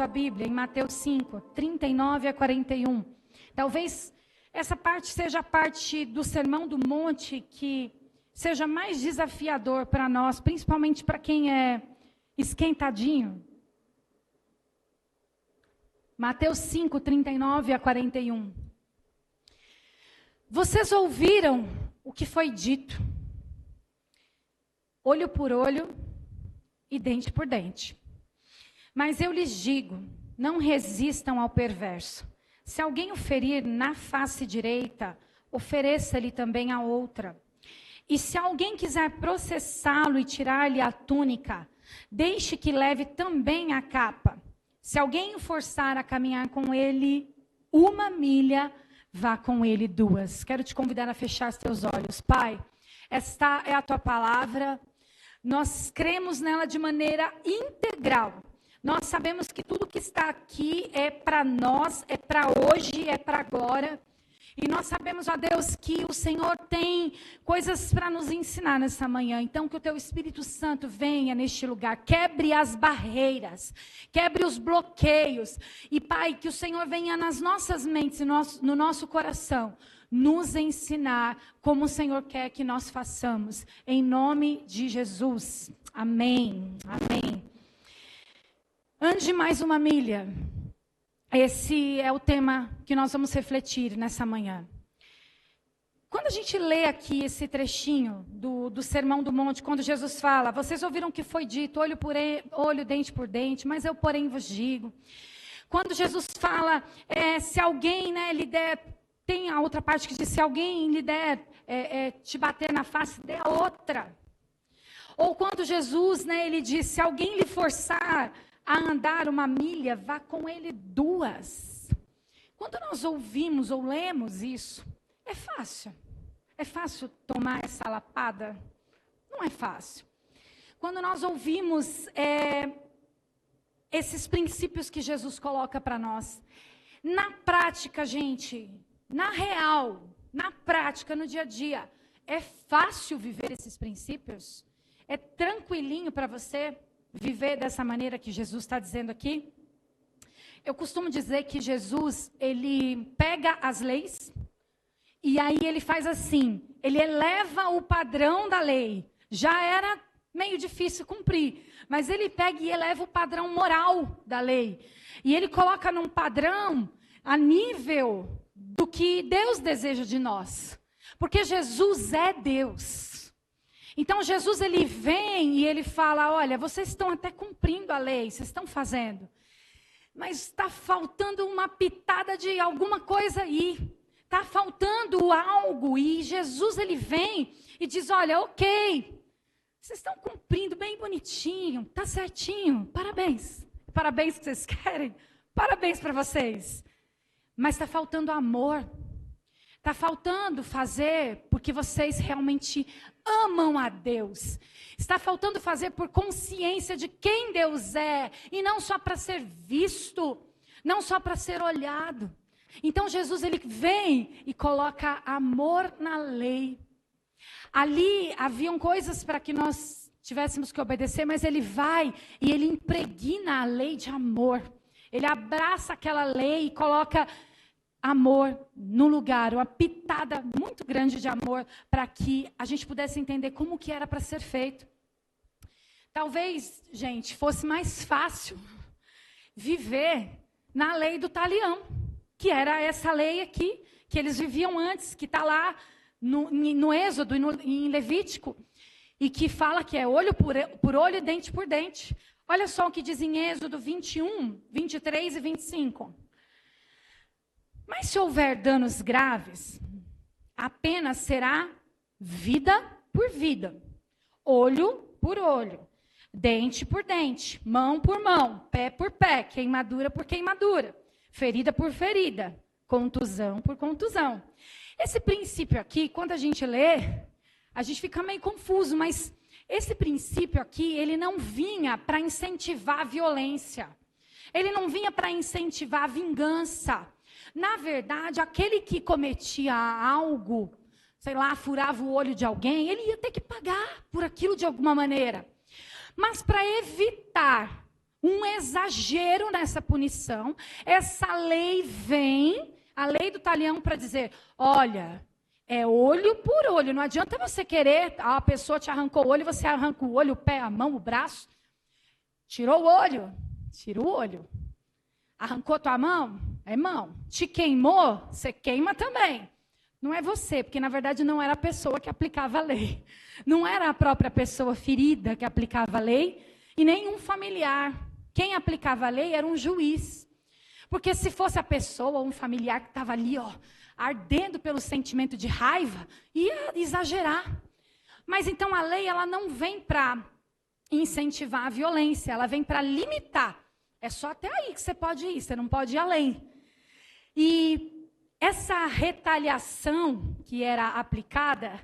Bíblia em Mateus 5, 39 a 41. Talvez essa parte seja a parte do Sermão do Monte que seja mais desafiador para nós, principalmente para quem é esquentadinho. Mateus 5, 39 a 41. Vocês ouviram o que foi dito, olho por olho e dente por dente. Mas eu lhes digo, não resistam ao perverso. Se alguém o ferir na face direita, ofereça-lhe também a outra. E se alguém quiser processá-lo e tirar-lhe a túnica, deixe que leve também a capa. Se alguém o forçar a caminhar com ele 1 milha, vá com ele 2. Quero te convidar a fechar os teus olhos. Pai, esta é a tua palavra. Nós cremos nela de maneira integral. Nós sabemos que tudo que está aqui é para nós, é para hoje, é para agora. E nós sabemos, ó Deus, que o Senhor tem coisas para nos ensinar nessa manhã. Então, que o teu Espírito Santo venha neste lugar, quebre as barreiras, quebre os bloqueios. E, Pai, que o Senhor venha nas nossas mentes, no nosso coração, nos ensinar como o Senhor quer que nós façamos. Em nome de Jesus. Amém. Amém. Ande mais 1 milha. Esse é o tema que nós vamos refletir nessa manhã. Quando a gente lê aqui esse trechinho do Sermão do Monte, quando Jesus fala, vocês ouviram o que foi dito, olho por olho, dente por dente, mas eu porém vos digo. Quando Jesus fala, se alguém lhe der, tem a outra parte que diz, se alguém lhe der te bater na face, dê a outra. Ou quando Jesus, ele diz, se alguém lhe forçar a andar 1 milha, vá com ele 2. Quando nós ouvimos ou lemos isso, é fácil. É fácil tomar essa lapada? Não é fácil. Quando nós ouvimos esses princípios que Jesus coloca para nós, na prática, gente, na real, na prática, no dia a dia, é fácil viver esses princípios? É tranquilinho para você viver dessa maneira que Jesus está dizendo aqui? Eu costumo dizer que Jesus, ele pega as leis e aí ele faz assim, ele eleva o padrão da lei. Já era meio difícil cumprir, mas ele pega e eleva o padrão moral da lei. E ele coloca num padrão a nível do que Deus deseja de nós. Porque Jesus é Deus. Então, Jesus, ele vem e ele fala, olha, vocês estão até cumprindo a lei, vocês estão fazendo. Mas está faltando uma pitada de alguma coisa aí. Está faltando algo. E Jesus, ele vem e diz, olha, ok, vocês estão cumprindo bem bonitinho, está certinho, parabéns. Parabéns que vocês querem, parabéns para vocês. Mas está faltando amor. Está faltando fazer porque vocês realmente amam a Deus. Está faltando fazer por consciência de quem Deus é. E não só para ser visto, não só para ser olhado. Então Jesus, ele vem e coloca amor na lei. Ali haviam coisas para que nós tivéssemos que obedecer, mas ele vai e ele impregna a lei de amor. Ele abraça aquela lei e coloca amor no lugar, uma pitada muito grande de amor, para que a gente pudesse entender como que era para ser feito. Talvez, gente, fosse mais fácil viver na lei do talião, que era essa lei aqui, que eles viviam antes, que está lá no Êxodo e em Levítico, e que fala que é olho por olho e dente por dente. Olha só o que diz em Êxodo 21, 23 e 25. Mas se houver danos graves, a pena será vida por vida, olho por olho, dente por dente, mão por mão, pé por pé, queimadura por queimadura, ferida por ferida, contusão por contusão. Esse princípio aqui, quando a gente lê, a gente fica meio confuso, mas esse princípio aqui, ele não vinha para incentivar a violência, ele não vinha para incentivar a vingança. Na verdade, aquele que cometia algo, sei lá, furava o olho de alguém, ele ia ter que pagar por aquilo de alguma maneira. Mas para evitar um exagero nessa punição. Essa lei vem, a lei do talião, para dizer, olha, é olho por olho. Não adianta você querer, a pessoa te arrancou o olho, você arranca o olho, o pé, a mão, o braço. Tirou o olho, tira o olho. Arrancou tua mão, é mão. Te queimou, você queima também. Não é você, porque na verdade não era a pessoa que aplicava a lei. Não era a própria pessoa ferida que aplicava a lei e nem um familiar. Quem aplicava a lei era um juiz. Porque se fosse a pessoa ou um familiar que estava ali, ó, ardendo pelo sentimento de raiva, ia exagerar. Mas então a lei, ela não vem para incentivar a violência, ela vem para limitar. É só até aí que você pode ir, você não pode ir além. E essa retaliação que era aplicada,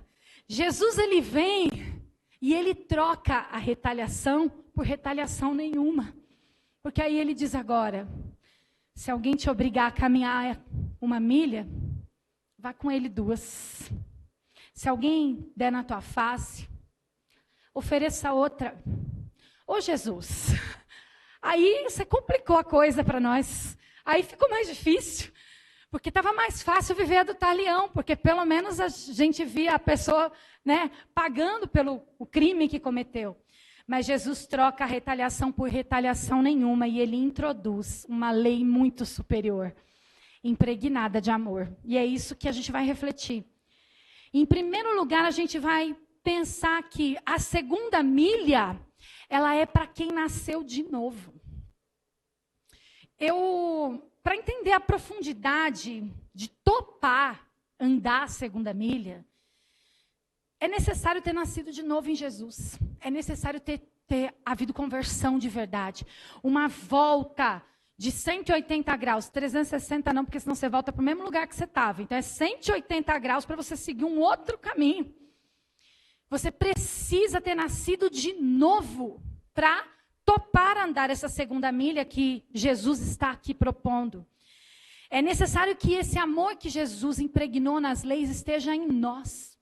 Jesus ele vem e ele troca a retaliação por retaliação nenhuma. Porque aí ele diz agora, se alguém te obrigar a caminhar 1 milha, vá com ele 2. Se alguém der na tua face, ofereça outra. Ô Jesus, aí você complicou a coisa para nós. Aí ficou mais difícil. Porque estava mais fácil viver a do talião, porque pelo menos a gente via a pessoa, né, pagando pelo o crime que cometeu. Mas Jesus troca a retaliação por retaliação nenhuma e ele introduz uma lei muito superior, impregnada de amor. E é isso que a gente vai refletir. Em primeiro lugar, a gente vai pensar que a segunda milha, ela é para quem nasceu de novo. Para entender a profundidade de topar andar a segunda milha, é necessário ter nascido de novo em Jesus. É necessário ter havido conversão de verdade. Uma volta de 180 graus, 360 não, porque senão você volta para o mesmo lugar que você estava. Então é 180 graus para você seguir um outro caminho. Você precisa ter nascido de novo para topar andar essa segunda milha que Jesus está aqui propondo. É necessário que esse amor que Jesus impregnou nas leis esteja em nós.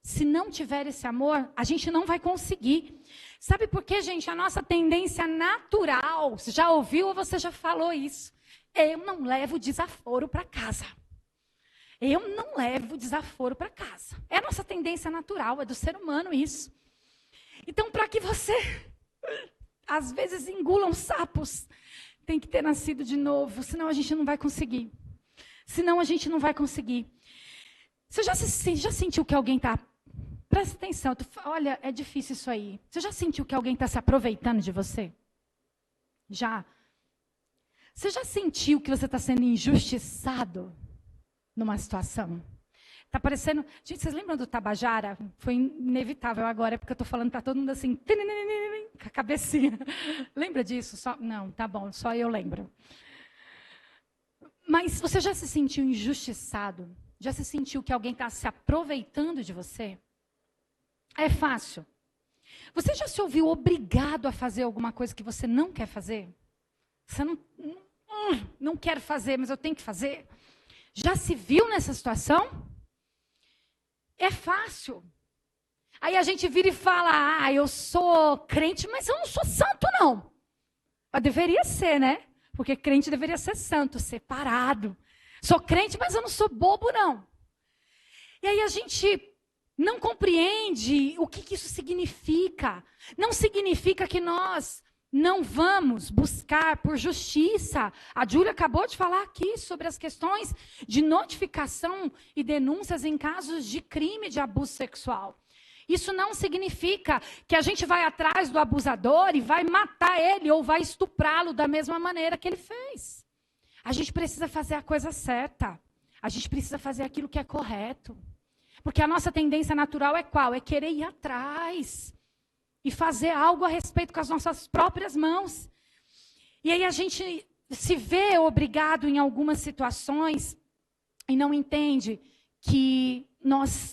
Se não tiver esse amor, a gente não vai conseguir. Sabe por quê, gente? A nossa tendência natural, você já ouviu ou você já falou isso? Eu não levo desaforo para casa. Eu não levo desaforo para casa. É a nossa tendência natural, é do ser humano isso. Então, para que você, às vezes, engula uns sapos, tem que ter nascido de novo, senão a gente não vai conseguir. Senão a gente não vai conseguir. Você já sentiu que alguém está... Presta atenção, olha, é difícil isso aí. Você já sentiu que alguém está se aproveitando de você? Já. Você já sentiu que você está sendo injustiçado numa situação? Está parecendo... Gente, vocês lembram do Tabajara? Foi inevitável agora, porque eu estou falando, está todo mundo assim, com a cabecinha. Lembra disso? Não, tá bom, só eu lembro. Mas você já se sentiu injustiçado? Já se sentiu que alguém está se aproveitando de você? É fácil. Você já se ouviu obrigado a fazer alguma coisa que você não quer fazer? Você não quer fazer, mas eu tenho que fazer. Já se viu nessa situação? É fácil. Aí a gente vira e fala, eu sou crente, mas eu não sou santo, não. Mas deveria ser, né? Porque crente deveria ser santo, separado. Sou crente, mas eu não sou bobo, não. E aí a gente não compreende o que isso significa. Não significa que nós não vamos buscar por justiça. A Júlia acabou de falar aqui sobre as questões de notificação e denúncias em casos de crime de abuso sexual. Isso não significa que a gente vai atrás do abusador e vai matar ele ou vai estuprá-lo da mesma maneira que ele fez. A gente precisa fazer a coisa certa. A gente precisa fazer aquilo que é correto. Porque a nossa tendência natural é qual? É querer ir atrás e fazer algo a respeito com as nossas próprias mãos. E aí a gente se vê obrigado em algumas situações e não entende que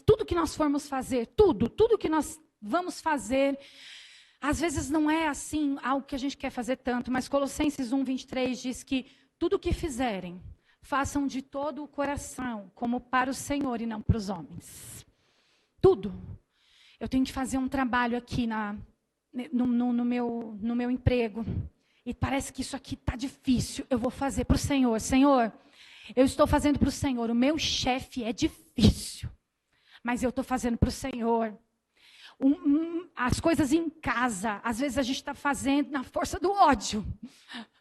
tudo que nós formos fazer, tudo que nós vamos fazer, às vezes não é assim algo que a gente quer fazer tanto, mas Colossenses 1:23 diz que tudo que fizerem, façam de todo o coração, como para o Senhor e não para os homens. Tudo. Eu tenho que fazer um trabalho aqui no meu emprego. E parece que isso aqui está difícil. Eu vou fazer para o Senhor. Senhor, eu estou fazendo para o Senhor. O meu chefe é difícil. Mas eu estou fazendo para o Senhor. As coisas em casa, às vezes a gente está fazendo na força do ódio.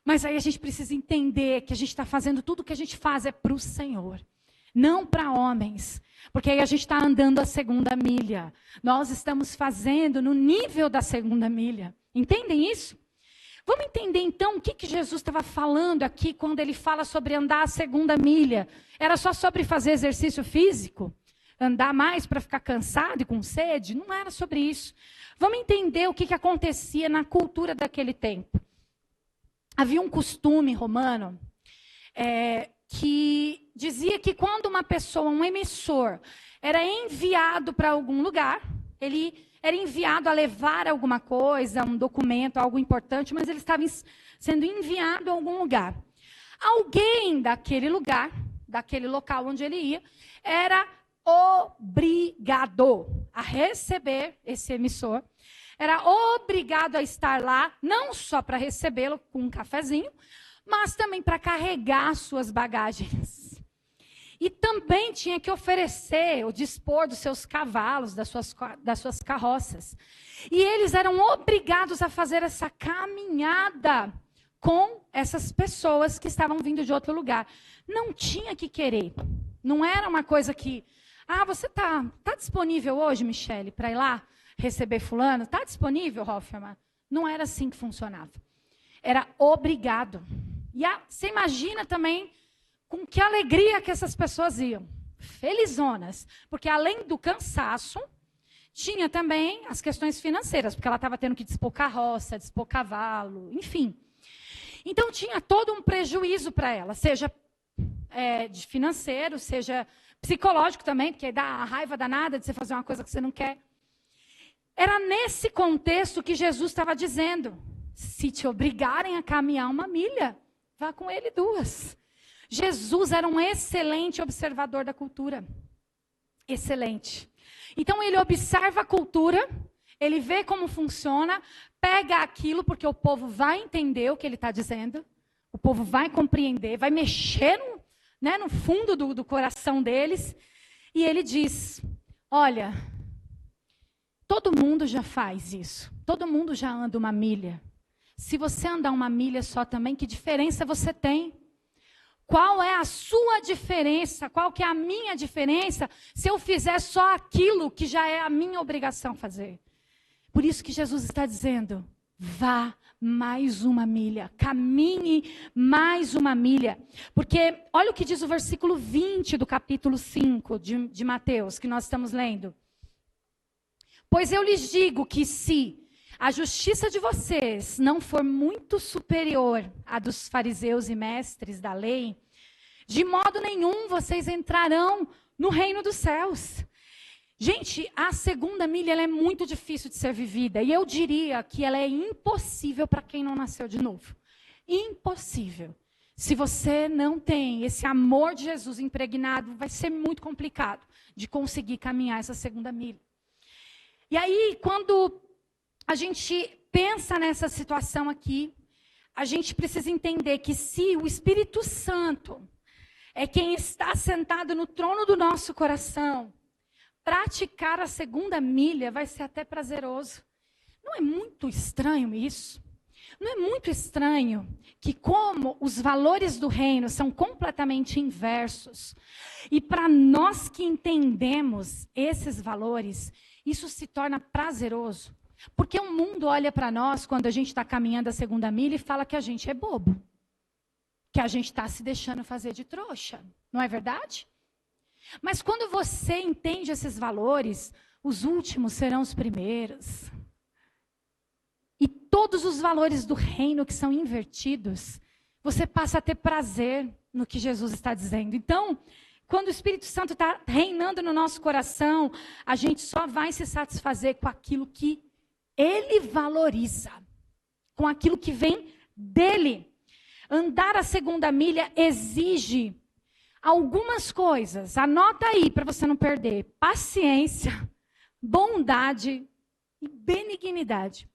Mas aí a gente precisa entender que a gente está fazendo tudo o que a gente faz é para o Senhor. Não para homens. Porque aí a gente está andando a segunda milha. Nós estamos fazendo no nível da segunda milha. Entendem isso? Vamos entender então o que Jesus estava falando aqui quando ele fala sobre andar a segunda milha. Era só sobre fazer exercício físico? Andar mais para ficar cansado e com sede? Não era sobre isso. Vamos entender o que acontecia na cultura daquele tempo. Havia um costume romano que dizia que quando uma pessoa, um emissor, era enviado para algum lugar, ele era enviado a levar alguma coisa, um documento, algo importante, mas ele estava sendo enviado a algum lugar. Alguém daquele lugar, daquele local onde ele ia, era obrigado a receber esse emissor, era obrigado a estar lá, não só para recebê-lo com um cafezinho, mas também para carregar suas bagagens. E também tinha que oferecer ou dispor dos seus cavalos, das suas carroças. E eles eram obrigados a fazer essa caminhada com essas pessoas que estavam vindo de outro lugar. Não tinha que querer. Não era uma coisa que... você tá disponível hoje, Michele, para ir lá receber fulano? Está disponível, Hoffman? Não era assim que funcionava. Era obrigado. E você imagina também com que alegria que essas pessoas iam. Felizonas. Porque além do cansaço, tinha também as questões financeiras, porque ela estava tendo que dispor carroça, dispor cavalo, enfim. Então tinha todo um prejuízo para ela, seja de financeiro, seja psicológico também, porque dá a raiva danada de você fazer uma coisa que você não quer. Era nesse contexto que Jesus estava dizendo: se te obrigarem a caminhar 1 milha, vá com ele 2. Jesus era um excelente observador da cultura. Excelente. Então ele observa a cultura, ele vê como funciona, pega aquilo, porque o povo vai entender o que ele está dizendo, o povo vai compreender, vai mexer no fundo do coração deles, e ele diz: olha, todo mundo já faz isso, todo mundo já anda 1 milha. Se você andar 1 milha só também, que diferença você tem? Qual é a sua diferença? Qual que é a minha diferença se eu fizer só aquilo que já é a minha obrigação fazer? Por isso que Jesus está dizendo: vá mais 1 milha, caminhe mais 1 milha. Porque olha o que diz o versículo 20 do capítulo 5 de Mateus, que nós estamos lendo. Pois eu lhes digo que se a justiça de vocês não for muito superior à dos fariseus e mestres da lei, de modo nenhum vocês entrarão no reino dos céus. Gente, a segunda milha ela é muito difícil de ser vivida. E eu diria que ela é impossível para quem não nasceu de novo. Impossível. Se você não tem esse amor de Jesus impregnado, vai ser muito complicado de conseguir caminhar essa segunda milha. E aí, quando a gente pensa nessa situação aqui, a gente precisa entender que se o Espírito Santo é quem está sentado no trono do nosso coração, praticar a segunda milha vai ser até prazeroso. Não é muito estranho isso? Não é muito estranho que, como os valores do reino são completamente inversos, e para nós que entendemos esses valores, isso se torna prazeroso? Porque o mundo olha para nós, quando a gente está caminhando a segunda milha, e fala que a gente é bobo. Que a gente está se deixando fazer de trouxa. Não é verdade? Mas quando você entende esses valores, os últimos serão os primeiros. E todos os valores do reino que são invertidos, você passa a ter prazer no que Jesus está dizendo. Então, quando o Espírito Santo está reinando no nosso coração, a gente só vai se satisfazer com aquilo que Ele valoriza, com aquilo que vem dele. Andar a segunda milha exige algumas coisas. Anota aí para você não perder: paciência, bondade e benignidade.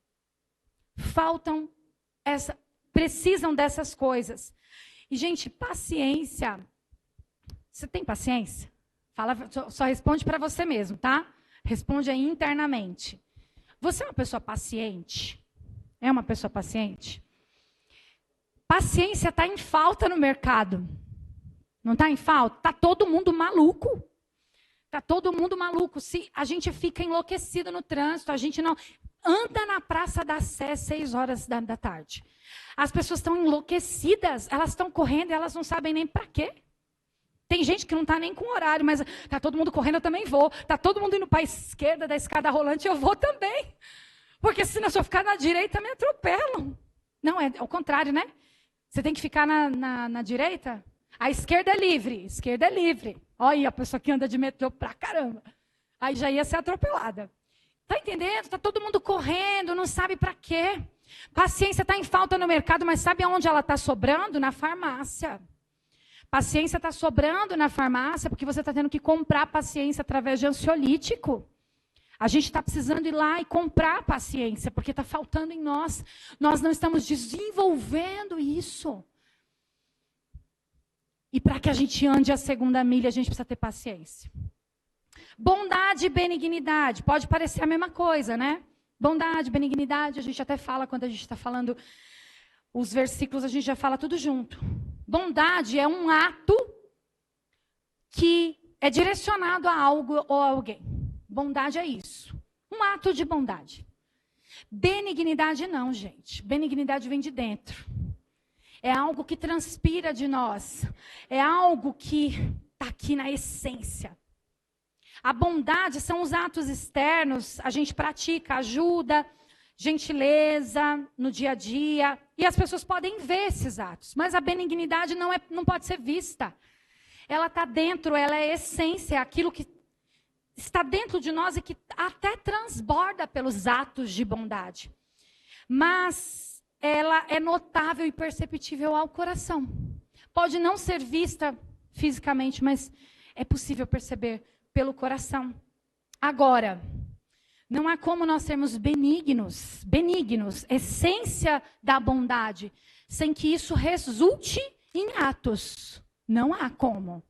Faltam precisam dessas coisas. E, gente, paciência. Você tem paciência? Fala, só responde para você mesmo, tá? Responde aí internamente. Você é uma pessoa paciente? É uma pessoa paciente? Paciência está em falta no mercado. Não está em falta? Está todo mundo maluco. Está todo mundo maluco. Se a gente fica enlouquecido no trânsito, a gente não anda na Praça da Sé 6 horas da tarde. As pessoas estão enlouquecidas, elas estão correndo e elas não sabem nem para quê. Tem gente que não está nem com horário, mas está todo mundo correndo, eu também vou. Está todo mundo indo para a esquerda da escada rolante, eu vou também. Porque senão se eu ficar na direita, me atropelam. Não, é o contrário, né? Você tem que ficar na direita? A esquerda é livre, esquerda é livre. Olha aí, a pessoa que anda de metrô pra caramba. Aí já ia ser atropelada. Tá entendendo? Está todo mundo correndo, não sabe para quê. Paciência está em falta no mercado, mas sabe aonde ela está sobrando? Na farmácia. Paciência está sobrando na farmácia porque você está tendo que comprar paciência através de ansiolítico. A gente está precisando ir lá e comprar paciência, porque está faltando em nós. Nós não estamos desenvolvendo isso. E para que a gente ande a segunda milha, a gente precisa ter paciência. Bondade e benignidade. Pode parecer a mesma coisa, né? Bondade, benignidade, a gente até fala quando a gente está falando os versículos, a gente já fala tudo junto. Bondade é um ato que é direcionado a algo ou a alguém. Bondade é isso. Um ato de bondade. Benignidade não, gente. Benignidade vem de dentro. É algo que transpira de nós. É algo que está aqui na essência. A bondade são os atos externos, a gente pratica, ajuda, gentileza no dia a dia. E as pessoas podem ver esses atos. Mas a benignidade não pode ser vista. Ela está dentro, ela é essência, é aquilo que está dentro de nós e que até transborda pelos atos de bondade. Mas ela é notável e perceptível ao coração. Pode não ser vista fisicamente, mas é possível perceber pelo coração. Agora, não há como nós sermos benignos, essência da bondade, sem que isso resulte em atos. Não há como.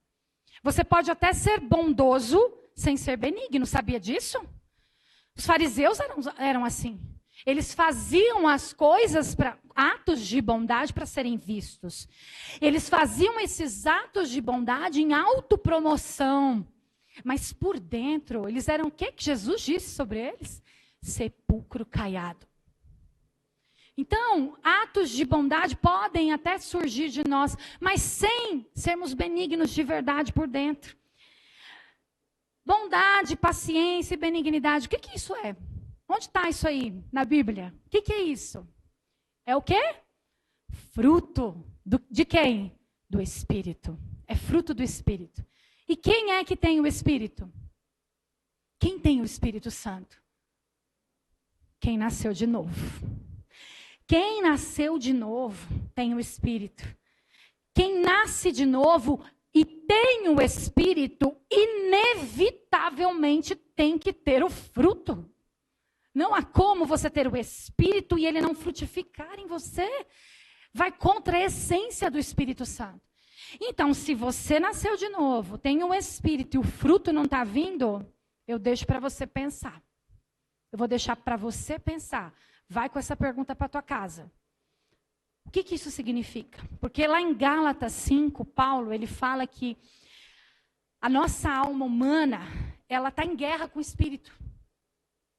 Você pode até ser bondoso sem ser benigno, sabia disso? Os fariseus eram assim. Eles faziam as coisas, atos de bondade para serem vistos. Eles faziam esses atos de bondade em autopromoção. Mas por dentro, eles eram o que Jesus disse sobre eles? Sepulcro caiado. Então, atos de bondade podem até surgir de nós, mas sem sermos benignos de verdade por dentro. Bondade, paciência e benignidade, o que isso é? Onde está isso aí na Bíblia? O que é isso? É o quê? Fruto de quem? Do Espírito. É fruto do Espírito. E quem é que tem o Espírito? Quem tem o Espírito Santo? Quem nasceu de novo. Quem nasceu de novo tem o Espírito. Quem nasce de novo e tem o Espírito, inevitavelmente tem que ter o fruto. Não há como você ter o Espírito e ele não frutificar em você. Vai contra a essência do Espírito Santo. Então, se você nasceu de novo, tem o Espírito e o fruto não está vindo, eu deixo para você pensar. Eu vou deixar para você pensar. Vai com essa pergunta para a tua casa. O que isso significa? Porque lá em Gálatas 5, Paulo, ele fala que a nossa alma humana, ela está em guerra com o Espírito.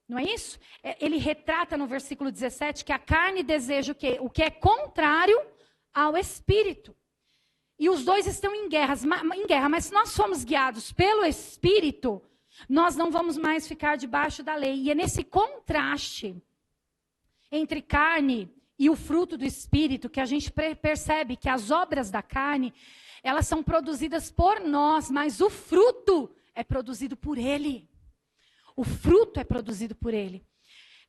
Não é isso? Ele retrata no versículo 17 que a carne deseja o quê? O que é contrário ao Espírito. E os dois estão em guerra, mas se nós somos guiados pelo Espírito, nós não vamos mais ficar debaixo da lei. E é nesse contraste entre carne e o fruto do Espírito que a gente percebe que as obras da carne, elas são produzidas por nós, mas o fruto é produzido por Ele. O fruto é produzido por Ele.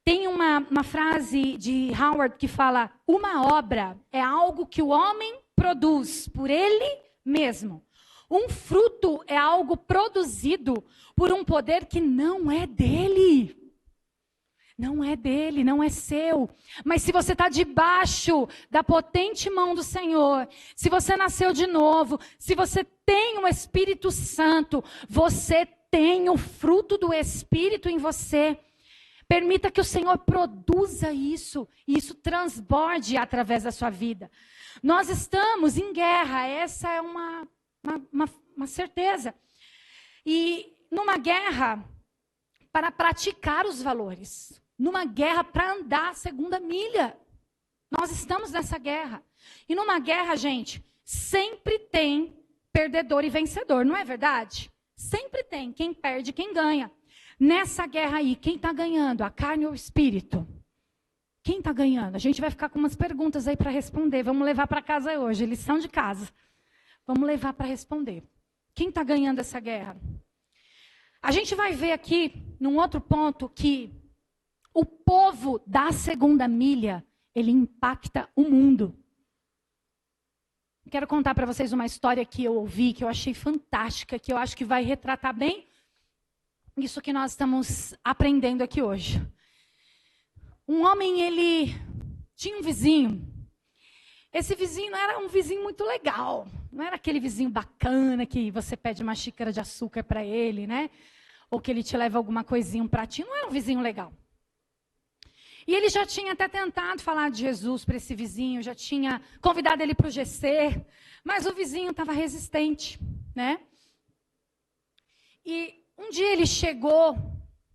Tem uma frase de Howard que fala: uma obra é algo que o homem produz por ele mesmo. Um fruto é algo produzido por um poder que não é dele. Não é dele, não é seu. Mas se você está debaixo da potente mão do Senhor, se você nasceu de novo, se você tem o Espírito Santo, você tem o fruto do Espírito em você. Permita que o Senhor produza isso, e isso transborde através da sua vida. Nós estamos em guerra, essa é uma certeza. E numa guerra para praticar os valores, numa guerra para andar a segunda milha. Nós estamos nessa guerra. E numa guerra, gente, sempre tem perdedor e vencedor, não é verdade? Sempre tem quem perde e quem ganha. Nessa guerra aí, quem está ganhando? A carne ou o espírito? Quem está ganhando? A gente vai ficar com umas perguntas aí para responder. Vamos levar para casa hoje, lição de casa. Vamos levar para responder. Quem está ganhando essa guerra? A gente vai ver aqui, num outro ponto, que o povo da segunda milha, ele impacta o mundo. Quero contar para vocês uma história que eu ouvi, que eu achei fantástica, que eu acho que vai retratar bem isso que nós estamos aprendendo aqui hoje. Um homem, ele tinha um vizinho. Esse vizinho não era um vizinho muito legal. Não era aquele vizinho bacana que você pede uma xícara de açúcar para ele, né? Ou que ele te leva alguma coisinha, um pratinho. Não era um vizinho legal. E ele já tinha até tentado falar de Jesus para esse vizinho, já tinha convidado ele para o GC, mas o vizinho estava resistente, né? E um dia ele chegou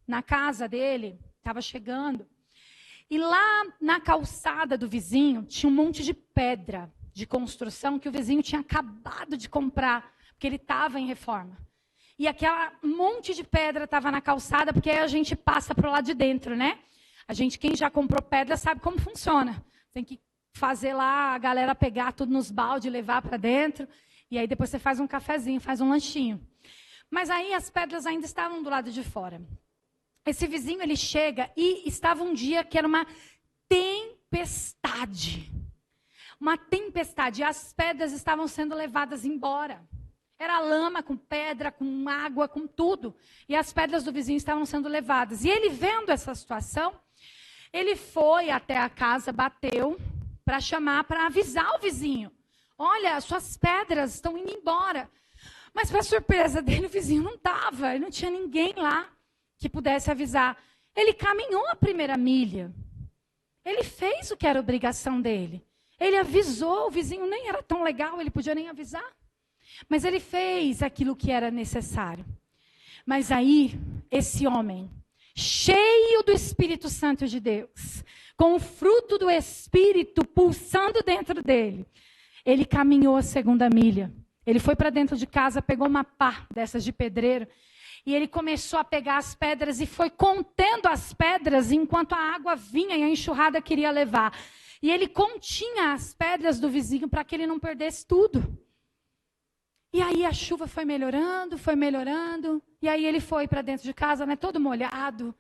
na casa dele, estava chegando, e lá na calçada do vizinho tinha um monte de pedra de construção que o vizinho tinha acabado de comprar, porque ele estava em reforma. E aquela monte de pedra estava na calçada, porque aí a gente passa para o lado de dentro, né? A gente, quem já comprou pedra, sabe como funciona. Tem que fazer lá a galera pegar tudo nos baldes, levar para dentro, e aí depois você faz um cafezinho, faz um lanchinho. Mas aí as pedras ainda estavam do lado de fora. Esse vizinho, ele chega e estava um dia que era uma tempestade. Uma tempestade. E as pedras estavam sendo levadas embora. Era lama com pedra, com água, com tudo. E as pedras do vizinho estavam sendo levadas. E ele, vendo essa situação, ele foi até a casa, bateu para chamar, para avisar o vizinho. Olha, suas pedras estão indo embora. Mas, para surpresa dele, o vizinho não estava. Não tinha ninguém lá que pudesse avisar. Ele caminhou a primeira milha. Ele fez o que era obrigação dele. Ele avisou, o vizinho nem era tão legal, ele podia nem avisar. Mas ele fez aquilo que era necessário. Mas aí, esse homem, cheio do Espírito Santo de Deus, com o fruto do Espírito pulsando dentro dele, ele caminhou a segunda milha. Ele foi para dentro de casa, pegou uma pá dessas de pedreiro, e ele começou a pegar as pedras e foi contendo as pedras enquanto a água vinha e a enxurrada queria levar. E ele continha as pedras do vizinho para que ele não perdesse tudo. E aí a chuva foi melhorando, e aí ele foi para dentro de casa, né, todo molhado,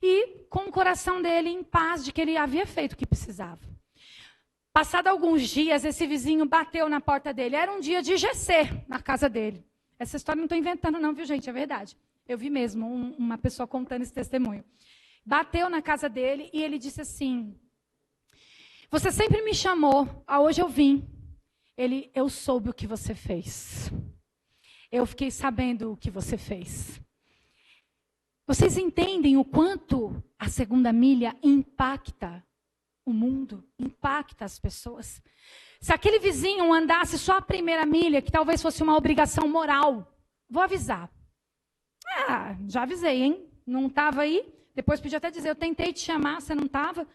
e com o coração dele em paz de que ele havia feito o que precisava. Passado alguns dias, esse vizinho bateu na porta dele. Era um dia de GC na casa dele. Essa história não estou inventando não, viu, gente? É verdade. Eu vi mesmo uma pessoa contando esse testemunho. Bateu na casa dele e ele disse assim: você sempre me chamou, hoje eu vim. Eu soube o que você fez. Eu fiquei sabendo o que você fez. Vocês entendem o quanto a segunda milha impacta o mundo, impacta as pessoas? Se aquele vizinho andasse só a primeira milha, que talvez fosse uma obrigação moral, vou avisar. Já avisei, hein? Não estava aí? Depois podia até dizer, eu tentei te chamar, você não estava?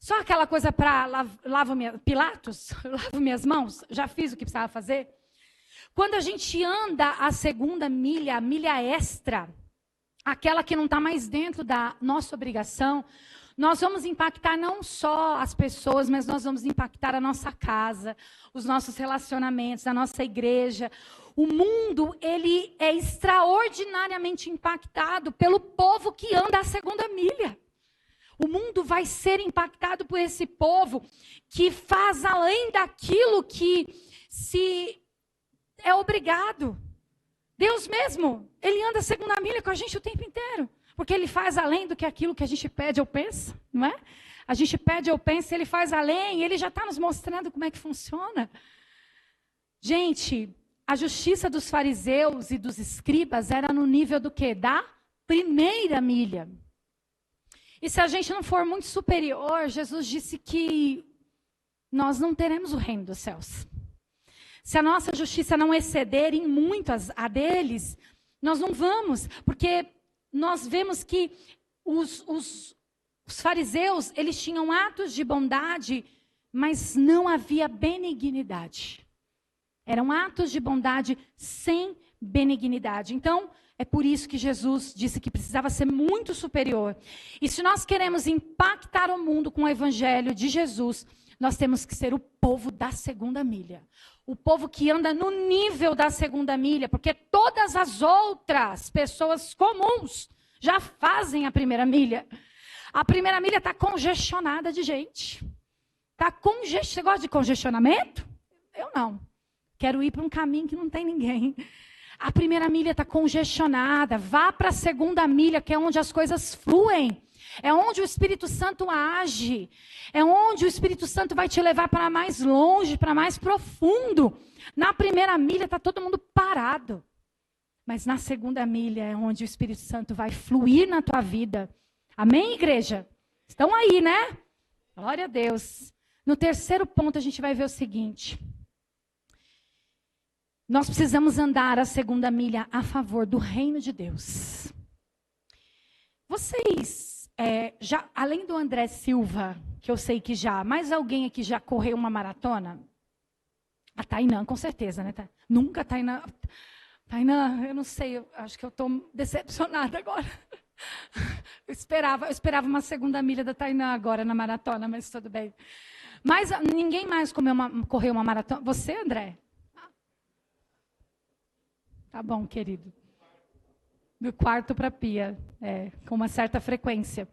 Só aquela coisa para Pilatos, lavo minhas mãos, já fiz o que precisava fazer. Quando a gente anda a segunda milha, a milha extra, aquela que não está mais dentro da nossa obrigação, nós vamos impactar não só as pessoas, mas nós vamos impactar a nossa casa, os nossos relacionamentos, a nossa igreja. O mundo, ele é extraordinariamente impactado pelo povo que anda a segunda milha. O mundo vai ser impactado por esse povo que faz além daquilo que se é obrigado. Deus mesmo, ele anda a segunda milha com a gente o tempo inteiro. Porque ele faz além do que aquilo que a gente pede ou pensa, não é? A gente pede ou pensa, ele faz além, ele já está nos mostrando como é que funciona. Gente, a justiça dos fariseus e dos escribas era no nível do quê? Da primeira milha. E se a gente não for muito superior, Jesus disse que nós não teremos o reino dos céus. Se a nossa justiça não exceder em muito a deles, nós não vamos, porque nós vemos que os fariseus, eles tinham atos de bondade, mas não havia benignidade. Eram atos de bondade sem benignidade. Então, é por isso que Jesus disse que precisava ser muito superior. E se nós queremos impactar o mundo com o evangelho de Jesus, nós temos que ser o povo da segunda milha. O povo que anda no nível da segunda milha, porque todas as outras pessoas comuns já fazem a primeira milha. A primeira milha está congestionada de gente. Você gosta de congestionamento? Eu não. Quero ir para um caminho que não tem ninguém. A primeira milha está congestionada. Vá para a segunda milha, que é onde as coisas fluem. É onde o Espírito Santo age. É onde o Espírito Santo vai te levar para mais longe, para mais profundo. Na primeira milha está todo mundo parado. Mas na segunda milha é onde o Espírito Santo vai fluir na tua vida. Amém, igreja? Estão aí, né? Glória a Deus. No terceiro ponto a gente vai ver o seguinte. Nós precisamos andar a segunda milha a favor do reino de Deus. Vocês, já, além do André Silva, que eu sei que já, mais alguém aqui já correu uma maratona? A Tainã, com certeza, né? Nunca, Tainã, eu não sei, eu acho que eu estou decepcionada agora. Eu esperava uma segunda milha da Tainã agora na maratona, mas tudo bem. Mas ninguém mais correu uma maratona. Você, André? Tá bom, querido. Do quarto para a pia, com uma certa frequência.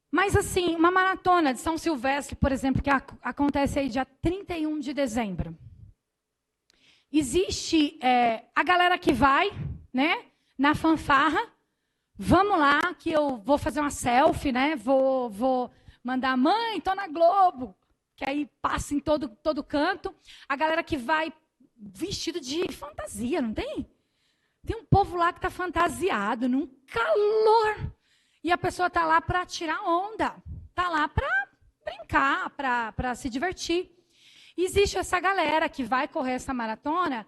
Mas assim, uma maratona de São Silvestre, por exemplo, que acontece aí dia 31 de dezembro. Existe a galera que vai, né, na fanfarra. Vamos lá, que eu vou fazer uma selfie, né? Vou mandar, mãe, tô na Globo. Que aí passa em todo canto. A galera que vai vestido de fantasia, não tem? Tem um povo lá que está fantasiado, num calor. E a pessoa está lá para tirar onda. Está lá para brincar, para se divertir. E existe essa galera que vai correr essa maratona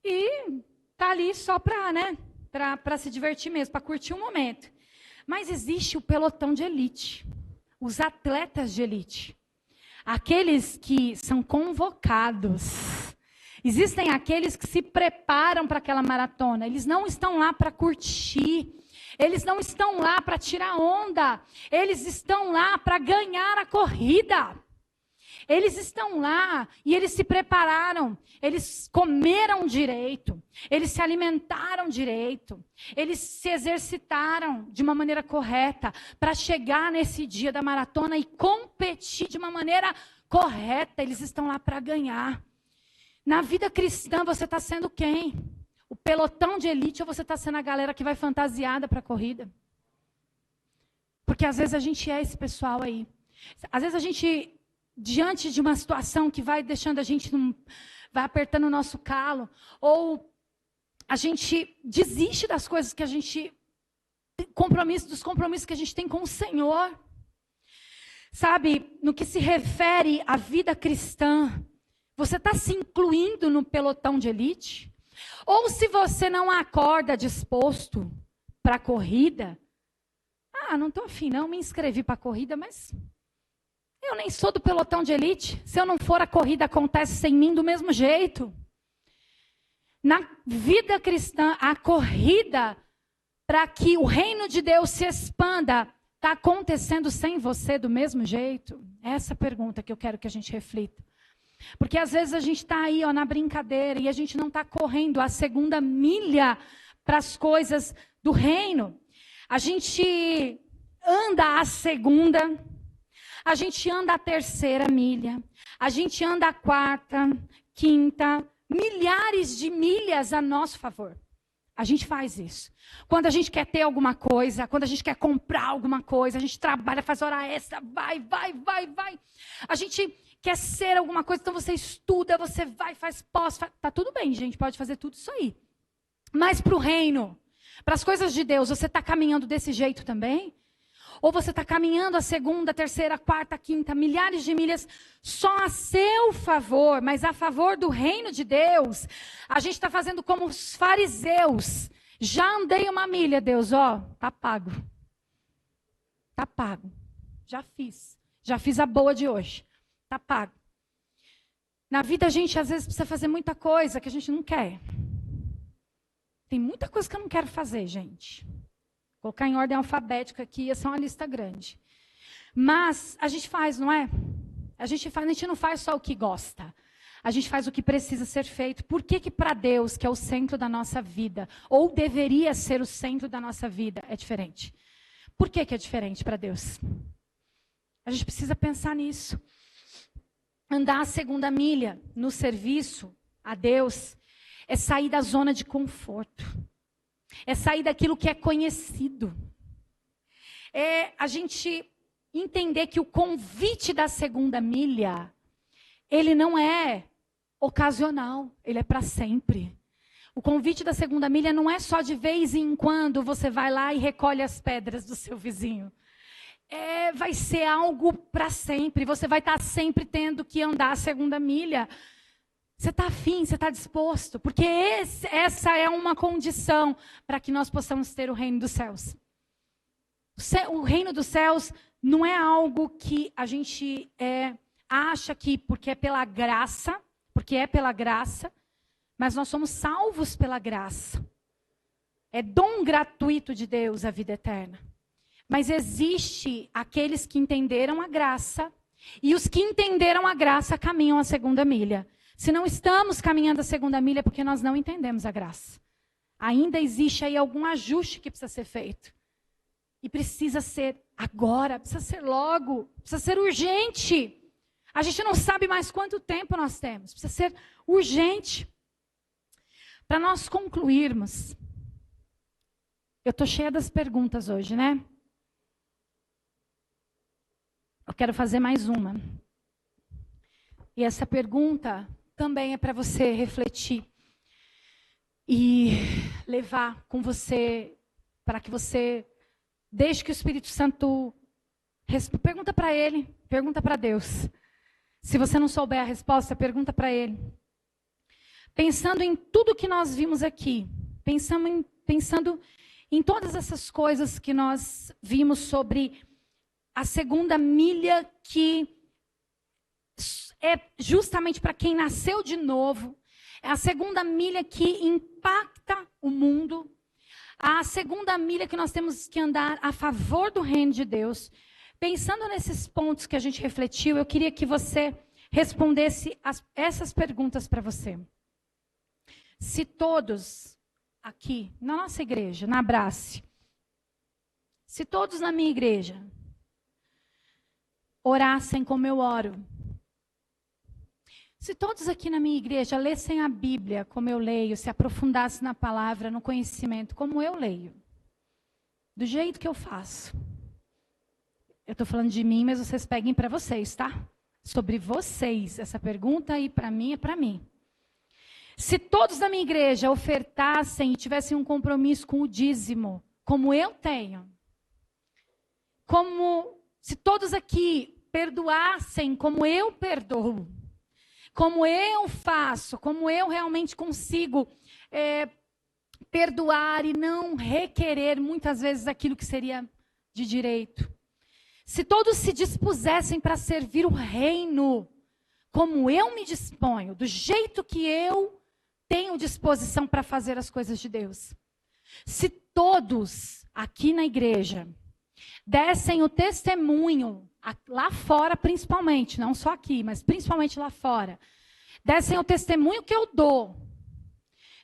e está ali só para, né, para se divertir mesmo, para curtir o momento. Mas existe o pelotão de elite. Os atletas de elite. Aqueles que são convocados. Existem aqueles que se preparam para aquela maratona. Eles não estão lá para curtir. Eles não estão lá para tirar onda. Eles estão lá para ganhar a corrida. Eles estão lá e eles se prepararam. Eles comeram direito. Eles se alimentaram direito. Eles se exercitaram de uma maneira correta para chegar nesse dia da maratona e competir de uma maneira correta. Eles estão lá para ganhar. Na vida cristã, você está sendo quem? O pelotão de elite ou você está sendo a galera que vai fantasiada para a corrida? Porque às vezes a gente é esse pessoal aí. Às vezes a gente, diante de uma situação que vai deixando a gente, vai apertando o nosso calo, ou a gente desiste das coisas que a gente, dos compromissos que a gente tem com o Senhor. Sabe, no que se refere à vida cristã, você está se incluindo no pelotão de elite? Ou se você não acorda disposto para a corrida, não estou afim não, me inscrevi para a corrida, mas eu nem sou do pelotão de elite. Se eu não for, a corrida acontece sem mim do mesmo jeito. Na vida cristã, a corrida para que o reino de Deus se expanda, está acontecendo sem você do mesmo jeito? Essa é a pergunta que eu quero que a gente reflita. Porque às vezes a gente está aí na brincadeira e a gente não está correndo a segunda milha para as coisas do reino. A gente anda a segunda, a gente anda a terceira milha, a gente anda a quarta, quinta, milhares de milhas a nosso favor. A gente faz isso. Quando a gente quer ter alguma coisa, quando a gente quer comprar alguma coisa, a gente trabalha, faz hora extra, vai. A gente quer ser alguma coisa, então você estuda, você vai, faz pós, tá tudo bem, gente, pode fazer tudo isso aí. Mas para o reino, para as coisas de Deus, você está caminhando desse jeito também? Ou você está caminhando a segunda, terceira, quarta, quinta, milhares de milhas só a seu favor, mas a favor do reino de Deus? A gente está fazendo como os fariseus. Já andei uma milha, Deus, ó, tá pago. Tá pago. Já fiz a boa de hoje. Tá pago. Na vida a gente às vezes precisa fazer muita coisa que a gente não quer. Tem muita coisa que eu não quero fazer, gente. Colocar em ordem alfabética aqui, ia ser uma lista grande. Mas a gente faz, não é? A gente não faz só o que gosta. A gente faz o que precisa ser feito. Por que para Deus, que é o centro da nossa vida, ou deveria ser o centro da nossa vida, é diferente? Por que é diferente para Deus? A gente precisa pensar nisso. Andar a segunda milha no serviço a Deus é sair da zona de conforto. É sair daquilo que é conhecido. É a gente entender que o convite da segunda milha, ele não é ocasional, ele é para sempre. O convite da segunda milha não é só de vez em quando você vai lá e recolhe as pedras do seu vizinho. Vai ser algo para sempre. Você vai estar sempre tendo que andar a segunda milha. Você está afim, você está disposto, porque essa é uma condição para que nós possamos ter o reino dos céus. O reino dos céus não é algo que a gente acha que porque é pela graça, mas nós somos salvos pela graça. É dom gratuito de Deus a vida eterna. Mas existe aqueles que entenderam a graça, e os que entenderam a graça caminham a segunda milha. Se não estamos caminhando a segunda milha, é porque nós não entendemos a graça. Ainda existe aí algum ajuste que precisa ser feito. E precisa ser agora, precisa ser logo, precisa ser urgente. A gente não sabe mais quanto tempo nós temos. Precisa ser urgente. Para nós concluirmos, eu estou cheia das perguntas hoje, né? Eu quero fazer mais uma. E essa pergunta também é para você refletir e levar com você, para que você deixe que o Espírito Santo pergunta para ele, pergunta para Deus. Se você não souber a resposta, pergunta para ele. Pensando em tudo que nós vimos aqui, pensando em todas essas coisas que nós vimos sobre a segunda milha, que é justamente para quem nasceu de novo. É a segunda milha que impacta o mundo. A segunda milha que nós temos que andar a favor do reino de Deus. Pensando nesses pontos que a gente refletiu, eu queria que você respondesse essas perguntas para você. Se todos aqui, na nossa igreja, na Abrace, se todos na minha igreja orassem como eu oro, se todos aqui na minha igreja lessem a Bíblia como eu leio, se aprofundassem na palavra, no conhecimento, como eu leio, do jeito que eu faço. Eu estou falando de mim, mas vocês peguem para vocês, tá? Sobre vocês. Essa pergunta aí para mim é para mim. Se todos da minha igreja ofertassem e tivessem um compromisso com o dízimo, como eu tenho, se todos aqui perdoassem como eu perdoo, como eu faço, como eu realmente consigo perdoar e não requerer muitas vezes aquilo que seria de direito. Se todos se dispusessem para servir o reino, como eu me disponho, do jeito que eu tenho disposição para fazer as coisas de Deus. Se todos aqui na igreja dessem o testemunho, lá fora principalmente, não só aqui, mas principalmente lá fora, dessem o testemunho que eu dou.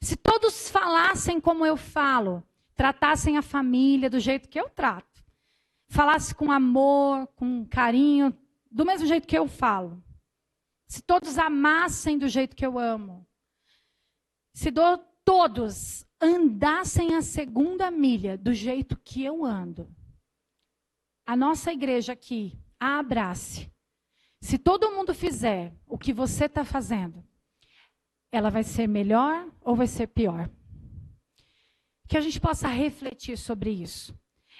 Se todos falassem como eu falo, tratassem a família do jeito que eu trato, falasse com amor, com carinho, do mesmo jeito que eu falo. Se todos amassem do jeito que eu amo. Se todos andassem a segunda milha do jeito que eu ando, a nossa igreja aqui, a Abrace, se todo mundo fizer o que você está fazendo, ela vai ser melhor ou vai ser pior? Que a gente possa refletir sobre isso.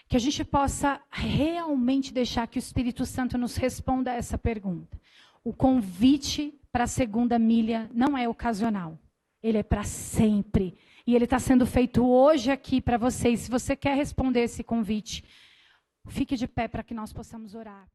Que a gente possa realmente deixar que o Espírito Santo nos responda a essa pergunta. O convite para a segunda milha não é ocasional. Ele é para sempre. E ele está sendo feito hoje aqui para vocês. Se você quer responder esse convite, fique de pé para que nós possamos orar.